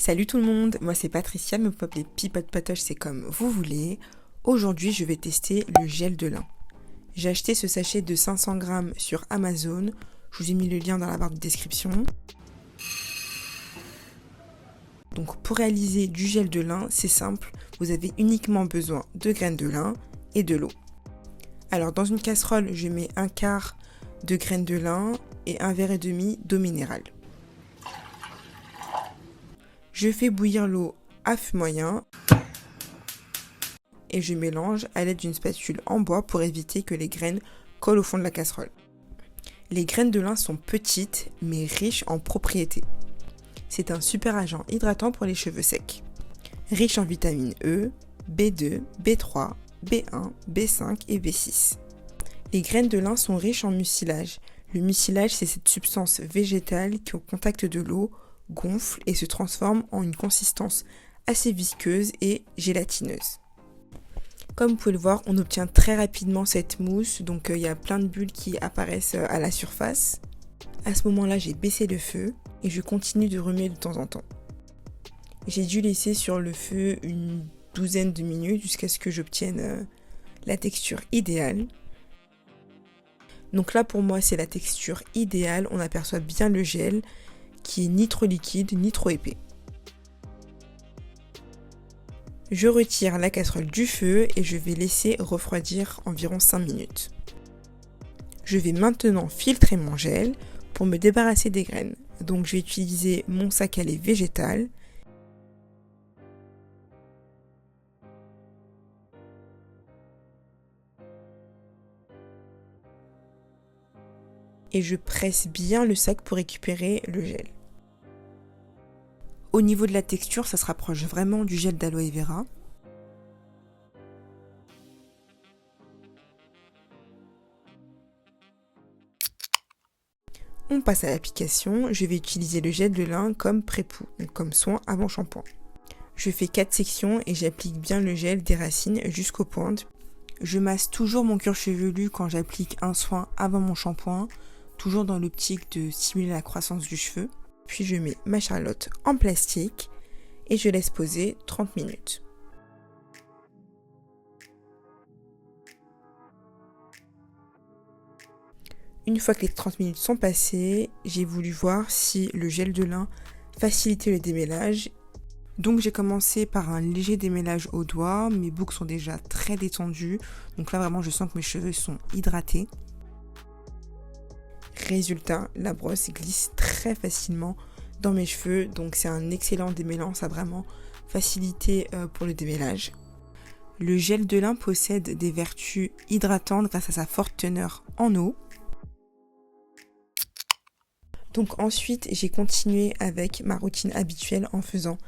Salut tout le monde, moi c'est Patricia, mais vous pouvez m'appeler Pipote Patoche, c'est comme vous voulez. Aujourd'hui je vais tester le gel de lin. J'ai acheté ce sachet de 500 grammes sur Amazon, je vous ai mis le lien dans la barre de description. Donc pour réaliser du gel de lin, c'est simple, vous avez uniquement besoin de graines de lin et de l'eau. Alors dans une casserole, je mets un quart de graines de lin et un verre et demi d'eau minérale. Je fais bouillir l'eau à feu moyen et je mélange à l'aide d'une spatule en bois pour éviter que les graines collent au fond de la casserole. Les graines de lin sont petites mais riches en propriétés. C'est un super agent hydratant pour les cheveux secs. Riche en vitamine E, B2, B3, B1, B5 et B6. Les graines de lin sont riches en mucilage. Le mucilage, c'est cette substance végétale qui, au contact de l'eau, gonfle et se transforme en une consistance assez visqueuse et gélatineuse. Comme vous pouvez le voir, on obtient très rapidement cette mousse, donc il y a plein de bulles qui apparaissent à la surface. À ce moment-là, j'ai baissé le feu et je continue de remuer de temps en temps. J'ai dû laisser sur le feu une douzaine de minutes jusqu'à ce que j'obtienne la texture idéale. Donc là, pour moi, c'est la texture idéale. On aperçoit bien le gel qui est ni trop liquide ni trop épais. Je retire la casserole du feu et je vais laisser refroidir environ 5 minutes. Je vais maintenant filtrer mon gel pour me débarrasser des graines. Donc je vais utiliser mon sac à lait végétal. Et je presse bien le sac pour récupérer le gel. Au niveau de la texture, ça se rapproche vraiment du gel d'aloe vera. On passe à l'application. Je vais utiliser le gel de lin comme pré-poux, comme soin avant shampoing. Je fais 4 sections et j'applique bien le gel des racines jusqu'aux pointes. Je masse toujours mon cuir chevelu quand j'applique un soin avant mon shampoing, toujours dans l'optique de stimuler la croissance du cheveu. Puis je mets ma charlotte en plastique et je laisse poser 30 minutes. Une fois que les 30 minutes sont passées, j'ai voulu voir si le gel de lin facilitait le démêlage. Donc j'ai commencé par un léger démêlage au doigt, mes boucles sont déjà très détendues, donc là vraiment je sens que mes cheveux sont hydratés. Résultat, la brosse glisse très facilement dans mes cheveux, donc c'est un excellent démêlant, ça a vraiment facilité pour le démêlage. Le gel de lin possède des vertus hydratantes grâce à sa forte teneur en eau. Donc ensuite, j'ai continué avec ma routine habituelle en faisant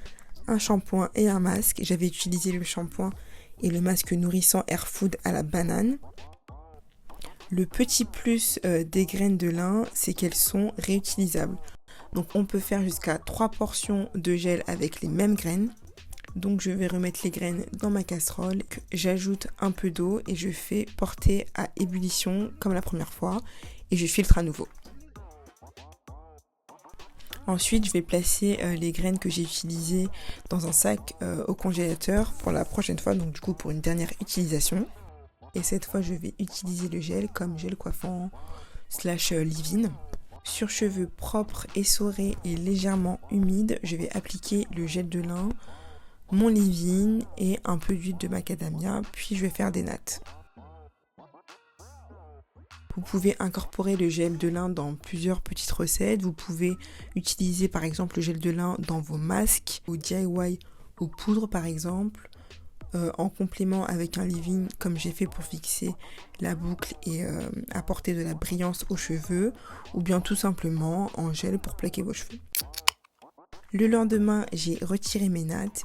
un shampoing et un masque. J'avais utilisé le shampoing et le masque nourrissant Air Food à la banane. Le petit plus des graines de lin, c'est qu'elles sont réutilisables. Donc on peut faire jusqu'à 3 portions de gel avec les mêmes graines. Donc je vais remettre les graines dans ma casserole. J'ajoute un peu d'eau et je fais porter à ébullition comme la première fois. Et je filtre à nouveau. Ensuite, je vais placer les graines que j'ai utilisées dans un sac au congélateur pour la prochaine fois. Donc du coup pour une dernière utilisation. Et cette fois, je vais utiliser le gel comme gel coiffant / leave-in. Sur cheveux propres, essorés et légèrement humides, je vais appliquer le gel de lin, mon leave-in et un peu d'huile de macadamia, puis je vais faire des nattes. Vous pouvez incorporer le gel de lin dans plusieurs petites recettes. Vous pouvez utiliser par exemple le gel de lin dans vos masques, au DIY, aux poudres par exemple. En complément avec un leave-in comme j'ai fait pour fixer la boucle et apporter de la brillance aux cheveux, ou bien tout simplement en gel pour plaquer vos cheveux. Le lendemain, j'ai retiré mes nattes.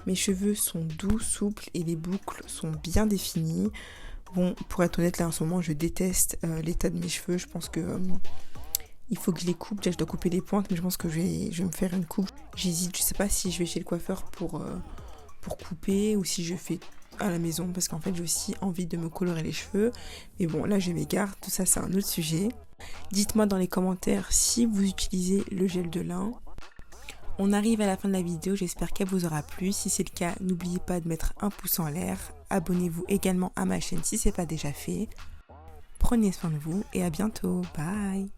Mes cheveux sont doux, souples et les boucles sont bien définies. Bon, pour être honnête, là en ce moment, je déteste l'état de mes cheveux. Je pense que il faut que je les coupe. Déjà, je dois couper les pointes, mais je pense que je vais me faire une coupe. J'hésite, je sais pas si je vais chez le coiffeur pour couper ou si je fais à la maison parce qu'en fait j'ai aussi envie de me colorer les cheveux, mais bon là je m'égare, tout ça c'est un autre sujet. Dites-moi dans les commentaires si vous utilisez le gel de lin. On arrive à la fin de la vidéo, j'espère qu'elle vous aura plu. Si c'est le cas, n'oubliez pas de mettre un pouce en l'air. Abonnez-vous également à ma chaîne si ce n'est pas déjà fait. Prenez soin de vous et à bientôt. Bye!